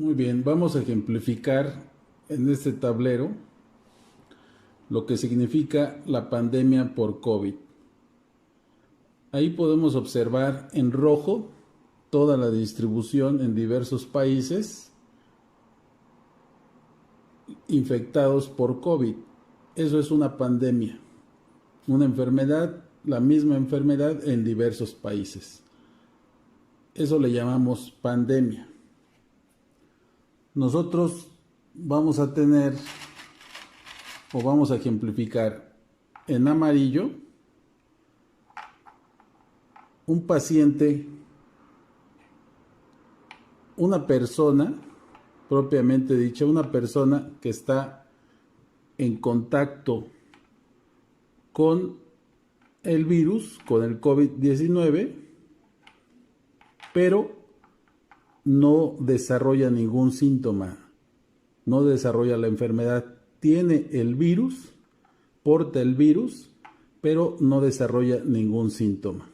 Muy bien, vamos a ejemplificar en este tablero lo que significa la pandemia por COVID. Ahí podemos observar en rojo toda la distribución en diversos países infectados por COVID. Eso es una pandemia, una enfermedad, la misma enfermedad en diversos países. Eso le llamamos pandemia. Nosotros vamos a tener o vamos a ejemplificar en amarillo un paciente, una persona, propiamente dicha, una persona que está en contacto con el virus, con el COVID-19, pero no desarrolla ningún síntoma, no desarrolla la enfermedad. Tiene el virus, porta el virus, pero no desarrolla ningún síntoma.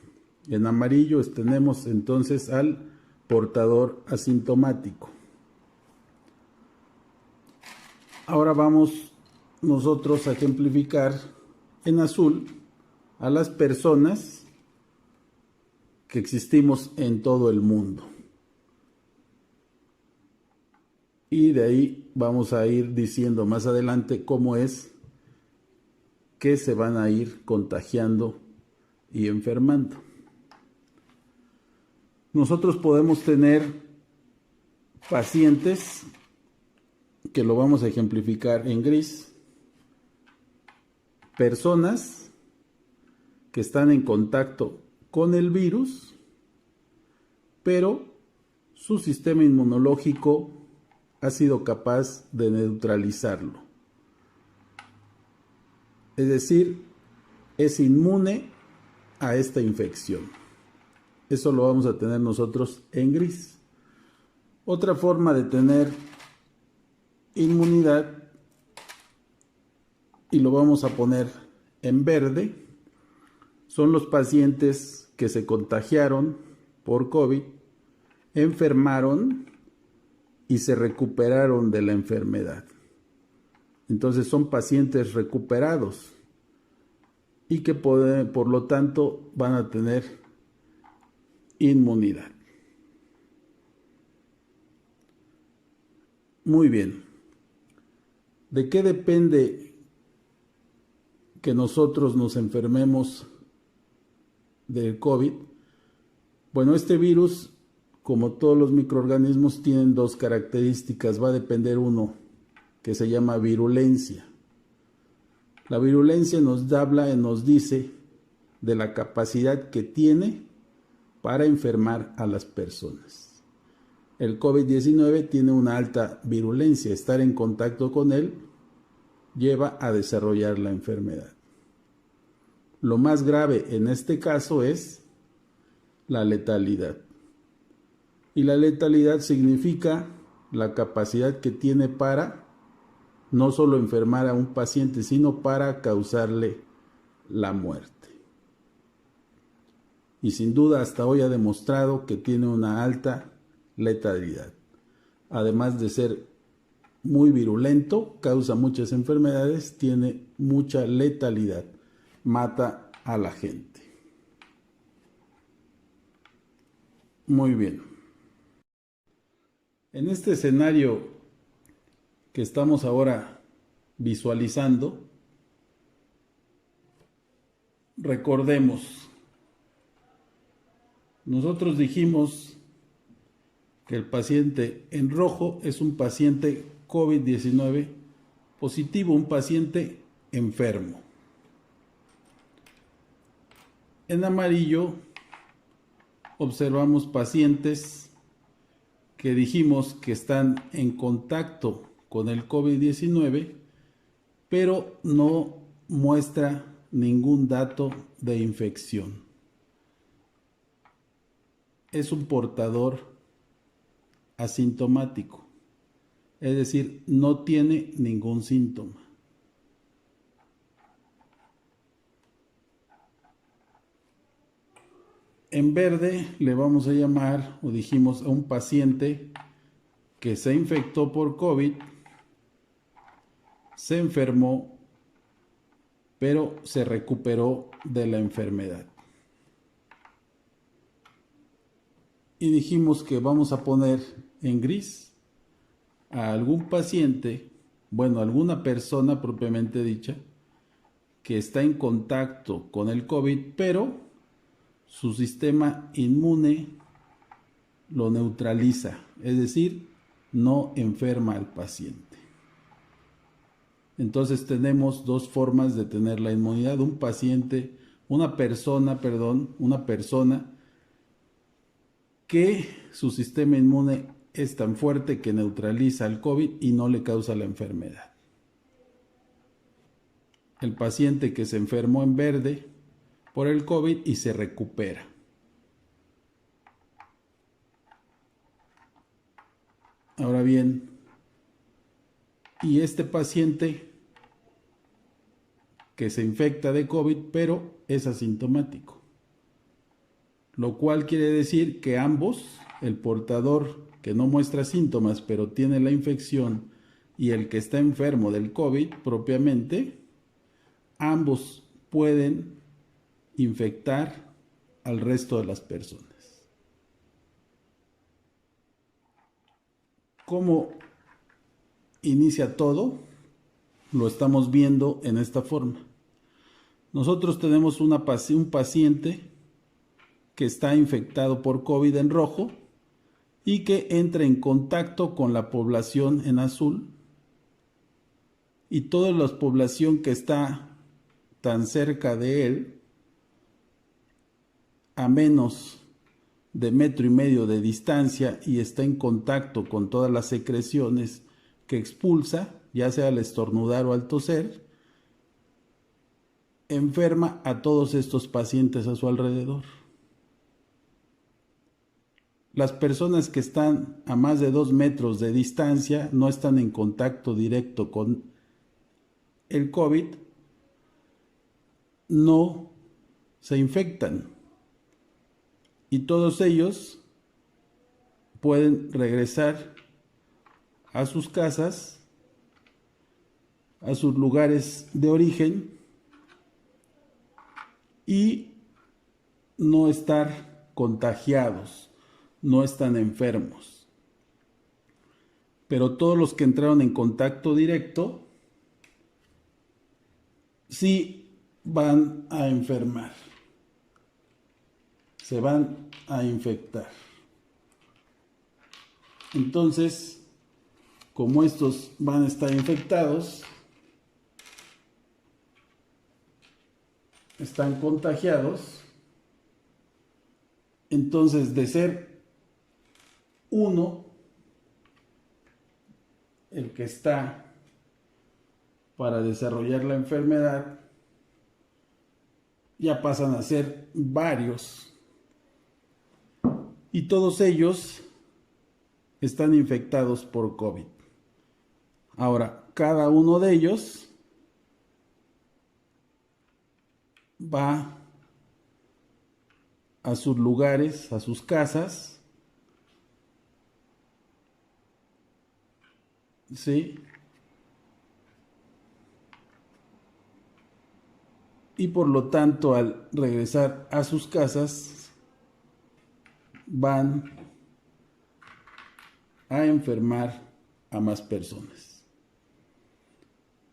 En amarillo tenemos entonces al portador asintomático. Ahora vamos nosotros a ejemplificar en azul a las personas que existimos en todo el mundo. Y de ahí vamos a ir diciendo más adelante cómo es que se van a ir contagiando y enfermando. Nosotros podemos tener pacientes, que lo vamos a ejemplificar en gris, personas que están en contacto con el virus, pero su sistema inmunológico ha sido capaz de neutralizarlo. Es decir, es inmune a esta infección. Eso lo vamos a tener nosotros en gris. Otra forma de tener inmunidad, y lo vamos a poner en verde, son los pacientes que se contagiaron por COVID, enfermaron y se recuperaron de la enfermedad. Entonces son pacientes recuperados y que por lo tanto van a tener inmunidad. Muy bien. ¿De qué depende que nosotros nos enfermemos del COVID? Bueno, este virus, como todos los microorganismos, tienen dos características. Va a depender uno que se llama virulencia. La virulencia nos dice de la capacidad que tiene para enfermar a las personas. El COVID-19 tiene una alta virulencia. Estar en contacto con él lleva a desarrollar la enfermedad. Lo más grave en este caso es la letalidad. Y la letalidad significa la capacidad que tiene para no solo enfermar a un paciente, sino para causarle la muerte. Y sin duda hasta hoy ha demostrado que tiene una alta letalidad. Además de ser muy virulento, causa muchas enfermedades, tiene mucha letalidad, mata a la gente. Muy bien. En este escenario que estamos ahora visualizando, recordemos, nosotros dijimos que el paciente en rojo es un paciente COVID-19 positivo, un paciente enfermo. En amarillo observamos pacientes que dijimos que están en contacto con el COVID-19, pero no muestra ningún dato de infección. Es un portador asintomático, es decir, no tiene ningún síntoma. En verde le vamos a llamar, o dijimos, a un paciente que se infectó por COVID, se enfermó, pero se recuperó de la enfermedad. Y dijimos que vamos a poner en gris a algún paciente, bueno, alguna persona propiamente dicha, que está en contacto con el COVID, pero su sistema inmune lo neutraliza, es decir, no enferma al paciente. Entonces tenemos dos formas de tener la inmunidad. Una persona que su sistema inmune es tan fuerte que neutraliza el COVID y no le causa la enfermedad. El paciente que se enfermó en verde por el COVID y se recupera. Ahora bien, y este paciente que se infecta de COVID pero es asintomático, lo cual quiere decir que ambos, el portador que no muestra síntomas pero tiene la infección y el que está enfermo del COVID propiamente, ambos pueden infectar al resto de las personas. ¿Cómo inicia todo? Lo estamos viendo en esta forma. Nosotros tenemos un paciente que está infectado por COVID en rojo y que entra en contacto con la población en azul, y toda la población que está tan cerca de él, a menos de 1,5 metros de distancia, y está en contacto con todas las secreciones que expulsa, ya sea al estornudar o al toser, enferma a todos estos pacientes a su alrededor. Las personas que están a más de 2 metros de distancia no están en contacto directo con el COVID, no se infectan, y todos ellos pueden regresar a sus casas, a sus lugares de origen, y no estar contagiados, no están enfermos. Pero todos los que entraron en contacto directo sí van a enfermar, se van a infectar. Entonces, como estos van a estar infectados, están contagiados, entonces de ser uno el que está para desarrollar la enfermedad, ya pasan a ser varios, y todos ellos están infectados por COVID. Ahora, cada uno de ellos va a sus lugares, a sus casas, ¿sí? Y por lo tanto, al regresar a sus casas, van a enfermar a más personas.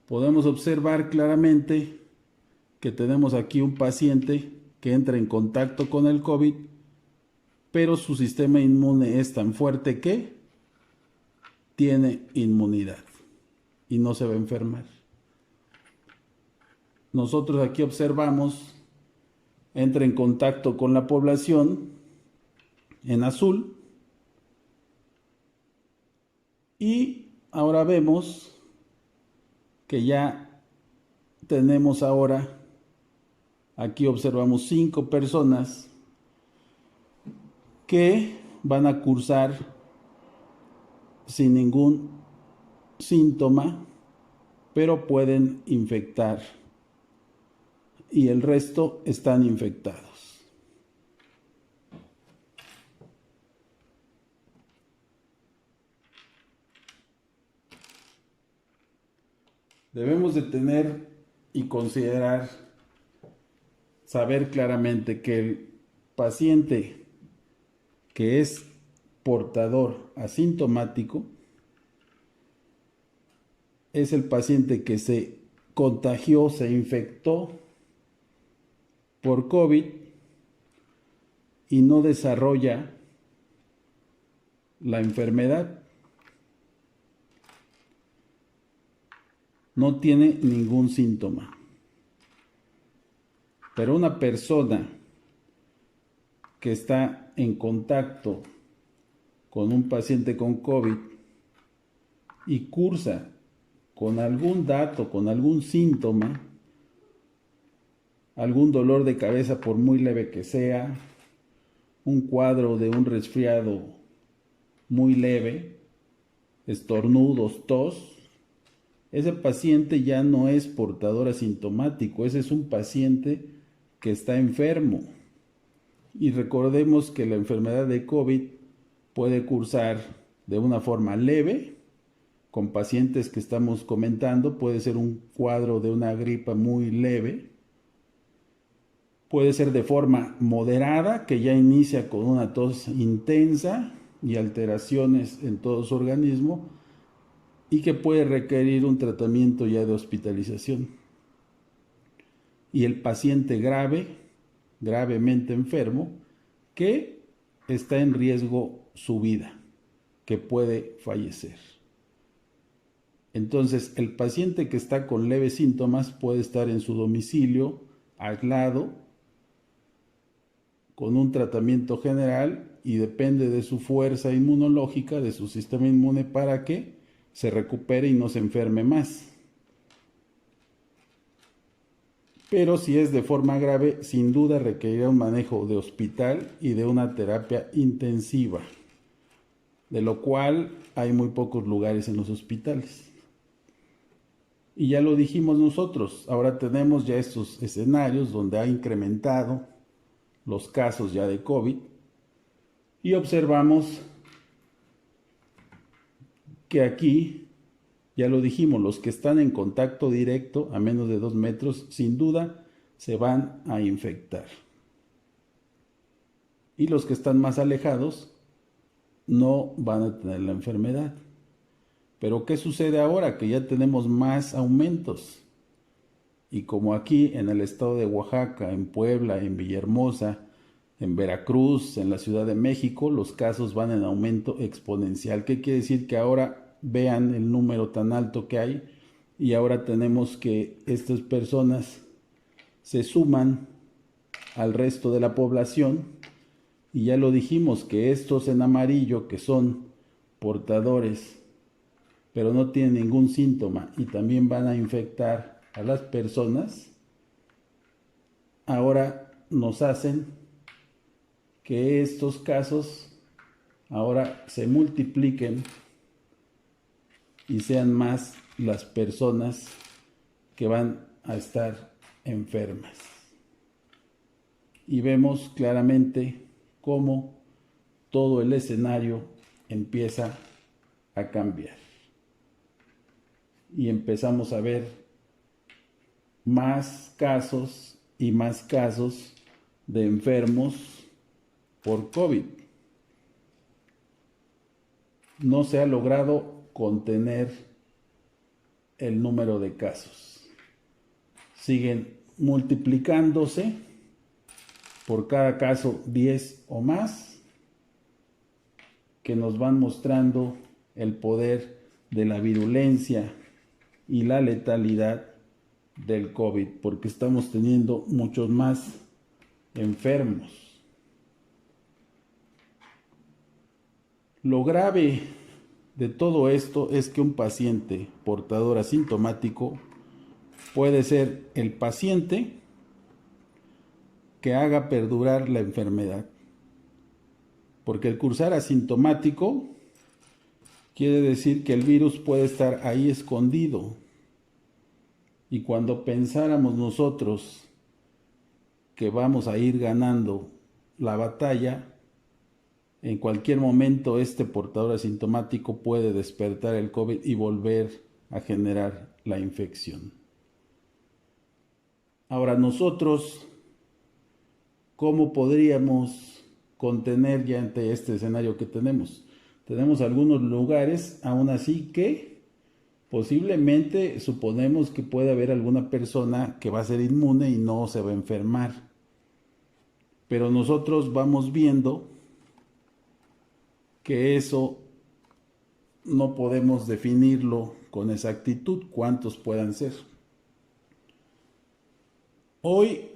Podemos observar claramente que tenemos aquí un paciente que entra en contacto con el COVID, pero su sistema inmune es tan fuerte que tiene inmunidad y no se va a enfermar. Nosotros aquí observamos, entra en contacto con la población en azul, y ahora vemos que ya tenemos ahora, aquí observamos 5 personas que van a cursar sin ningún síntoma, pero pueden infectar, y el resto están infectados. Debemos de tener y considerar, saber claramente que el paciente que es portador asintomático es el paciente que se contagió, se infectó por COVID y no desarrolla la enfermedad. No tiene ningún síntoma. Pero una persona que está en contacto con un paciente con COVID y cursa con algún dato, con algún síntoma, algún dolor de cabeza por muy leve que sea, un cuadro de un resfriado muy leve, estornudos, tos, ese paciente ya no es portador asintomático, ese es un paciente que está enfermo. Y recordemos que la enfermedad de COVID puede cursar de una forma leve, con pacientes que estamos comentando, puede ser un cuadro de una gripa muy leve, puede ser de forma moderada, que ya inicia con una tos intensa y alteraciones en todo su organismo, y que puede requerir un tratamiento ya de hospitalización. Y el paciente grave, gravemente enfermo, que está en riesgo su vida, que puede fallecer. Entonces, el paciente que está con leves síntomas puede estar en su domicilio, aislado, con un tratamiento general, y depende de su fuerza inmunológica, de su sistema inmune, para que se recupere y no se enferme más. Pero si es de forma grave, sin duda requerirá un manejo de hospital y de una terapia intensiva, de lo cual hay muy pocos lugares en los hospitales. Y ya lo dijimos nosotros, ahora tenemos ya estos escenarios donde ha incrementado los casos ya de COVID y observamos que aquí, ya lo dijimos, los que están en contacto directo a menos de 2 metros, sin duda se van a infectar. Y los que están más alejados no van a tener la enfermedad. Pero ¿qué sucede ahora? Que ya tenemos más aumentos. Y como aquí en el estado de Oaxaca, en Puebla, en Villahermosa, en Veracruz, en la Ciudad de México, los casos van en aumento exponencial. ¿Qué quiere decir? Que ahora vean el número tan alto que hay y ahora tenemos que estas personas se suman al resto de la población y ya lo dijimos que estos en amarillo que son portadores pero no tienen ningún síntoma y también van a infectar a las personas, ahora nos hacen que estos casos ahora se multipliquen y sean más las personas que van a estar enfermas. Y vemos claramente cómo todo el escenario empieza a cambiar. Y empezamos a ver más casos y más casos de enfermos por COVID. No se ha logrado contener el número de casos. Siguen multiplicándose, por cada caso 10 o más, que nos van mostrando el poder de la virulencia y la letalidad del COVID, porque estamos teniendo muchos más enfermos. Lo grave de todo esto es que un paciente portador asintomático puede ser el paciente que haga perdurar la enfermedad, porque el cursar asintomático quiere decir que el virus puede estar ahí escondido. Y cuando pensáramos nosotros que vamos a ir ganando la batalla, en cualquier momento este portador asintomático puede despertar el COVID y volver a generar la infección. Ahora nosotros, ¿cómo podríamos contener ya ante este escenario que tenemos? Tenemos algunos lugares, aún así, que posiblemente suponemos que puede haber alguna persona que va a ser inmune y no se va a enfermar. Pero nosotros vamos viendo que eso no podemos definirlo con exactitud, cuántos puedan ser. Hoy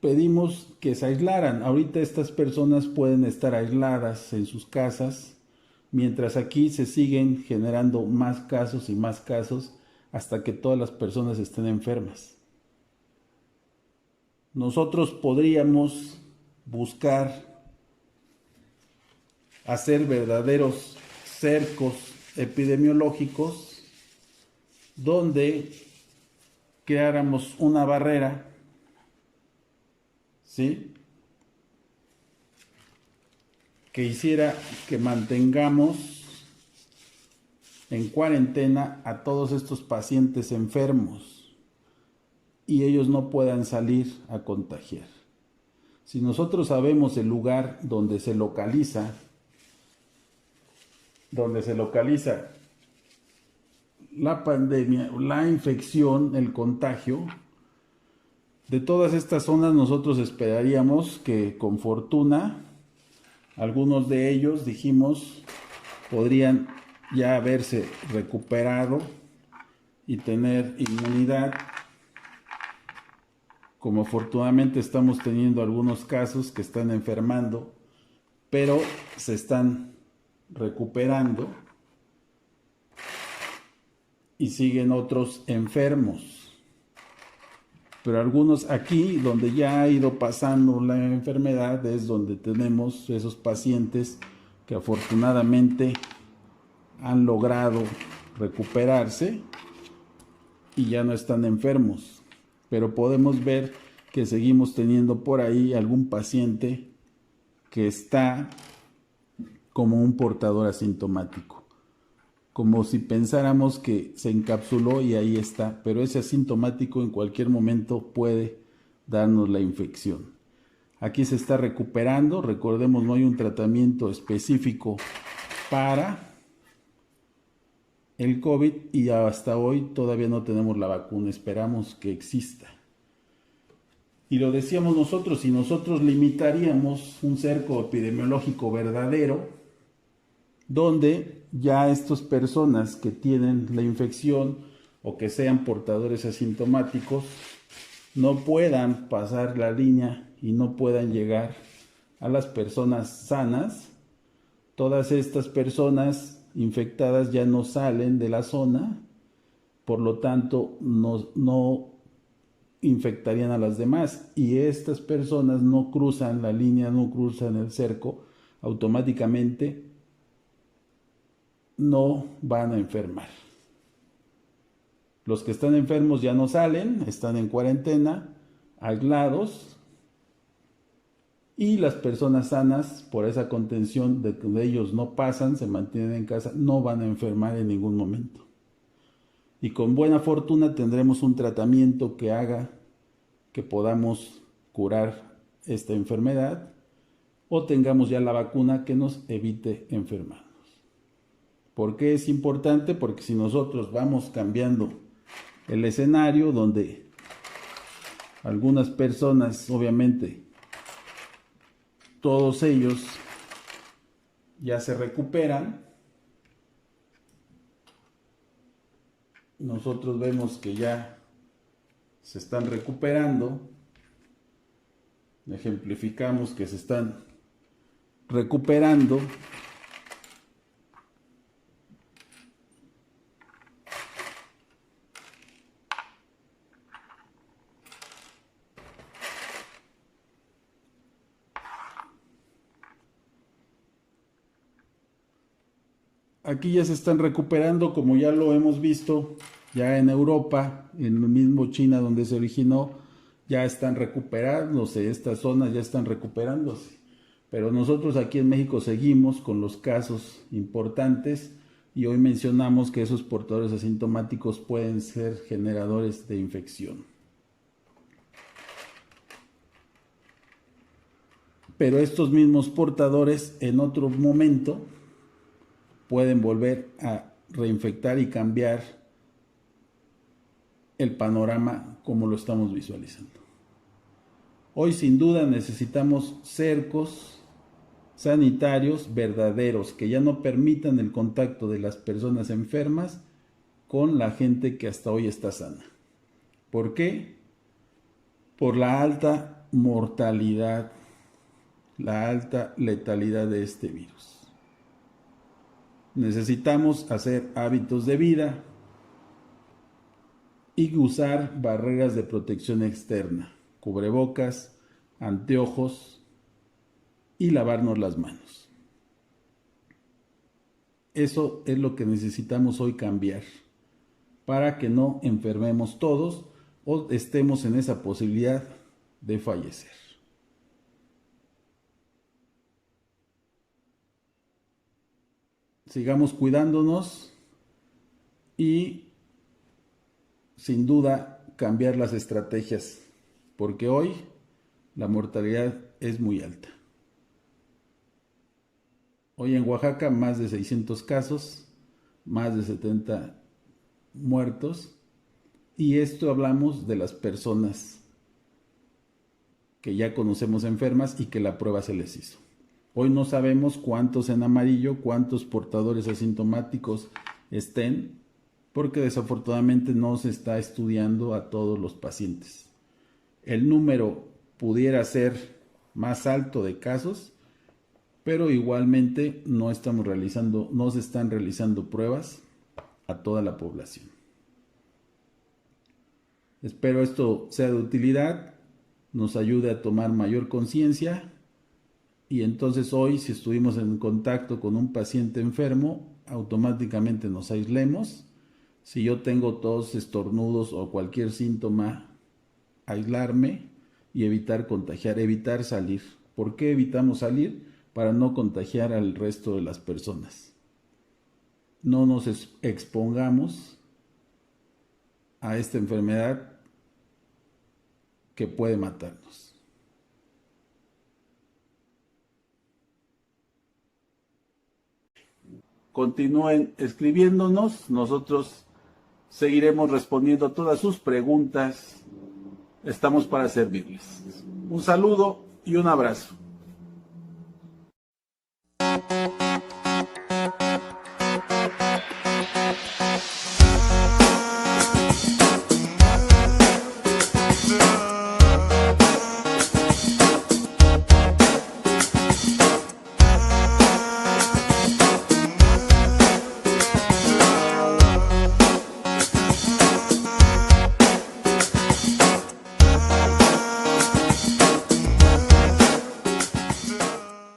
pedimos que se aislaran. Ahorita estas personas pueden estar aisladas en sus casas, mientras aquí se siguen generando más casos y más casos hasta que todas las personas estén enfermas. Nosotros podríamos buscar hacer verdaderos cercos epidemiológicos donde creáramos una barrera, ¿sí?, que hiciera que mantengamos en cuarentena a todos estos pacientes enfermos y ellos no puedan salir a contagiar. Si nosotros sabemos el lugar donde se localiza la pandemia, la infección, el contagio, de todas estas zonas nosotros esperaríamos que con fortuna algunos de ellos, dijimos, podrían ya haberse recuperado y tener inmunidad, como afortunadamente estamos teniendo algunos casos que están enfermando, pero se están recuperando y siguen otros enfermos. Pero algunos aquí, donde ya ha ido pasando la enfermedad, es donde tenemos esos pacientes que afortunadamente han logrado recuperarse y ya no están enfermos. Pero podemos ver que seguimos teniendo por ahí algún paciente que está como un portador asintomático, como si pensáramos que se encapsuló y ahí está, pero ese asintomático en cualquier momento puede darnos la infección. Aquí se está recuperando, recordemos, no hay un tratamiento específico para el COVID y hasta hoy todavía no tenemos la vacuna, esperamos que exista. Y lo decíamos nosotros, si nosotros limitaríamos un cerco epidemiológico verdadero, donde ya estas personas que tienen la infección o que sean portadores asintomáticos no puedan pasar la línea y no puedan llegar a las personas sanas, todas estas personas infectadas ya no salen de la zona, por lo tanto no infectarían a las demás y estas personas no cruzan la línea, no cruzan el cerco, automáticamente no van a enfermar. Los que están enfermos ya no salen, están en cuarentena, aislados, y las personas sanas, por esa contención de que ellos no pasan, se mantienen en casa, no van a enfermar en ningún momento. Y con buena fortuna tendremos un tratamiento que haga que podamos curar esta enfermedad o tengamos ya la vacuna que nos evite enfermarnos. ¿Por qué es importante? Porque si nosotros vamos cambiando el escenario donde algunas personas, obviamente, todos ellos ya se recuperan, nosotros vemos que ya se están recuperando, ejemplificamos que se están recuperando, aquí ya se están recuperando, como ya lo hemos visto, ya en Europa, en el mismo China donde se originó, ya están recuperándose, estas zonas ya están recuperándose. Pero nosotros aquí en México seguimos con los casos importantes, y hoy mencionamos que esos portadores asintomáticos pueden ser generadores de infección. Pero estos mismos portadores en otro momento pueden volver a reinfectar y cambiar el panorama como lo estamos visualizando. Hoy sin duda necesitamos cercos sanitarios verdaderos que ya no permitan el contacto de las personas enfermas con la gente que hasta hoy está sana. ¿Por qué? Por la alta mortalidad, la alta letalidad de este virus. Necesitamos hacer hábitos de vida y usar barreras de protección externa, cubrebocas, anteojos y lavarnos las manos. Eso es lo que necesitamos hoy cambiar para que no enfermemos todos o estemos en esa posibilidad de fallecer. Sigamos cuidándonos y sin duda cambiar las estrategias, porque hoy la mortalidad es muy alta. Hoy en Oaxaca más de 600 casos, más de 70 muertos, y esto hablamos de las personas que ya conocemos enfermas y que la prueba se les hizo. Hoy no sabemos cuántos en amarillo, cuántos portadores asintomáticos estén, porque desafortunadamente no se está estudiando a todos los pacientes. El número pudiera ser más alto de casos, pero igualmente no se están realizando pruebas a toda la población. Espero esto sea de utilidad, nos ayude a tomar mayor conciencia y entonces hoy, si estuvimos en contacto con un paciente enfermo, automáticamente nos aislemos. Si yo tengo tos, estornudos o cualquier síntoma, aislarme y evitar contagiar, evitar salir. ¿Por qué evitamos salir? Para no contagiar al resto de las personas. No nos expongamos a esta enfermedad que puede matarnos. Continúen escribiéndonos, nosotros seguiremos respondiendo todas sus preguntas. Estamos para servirles. Un saludo y un abrazo.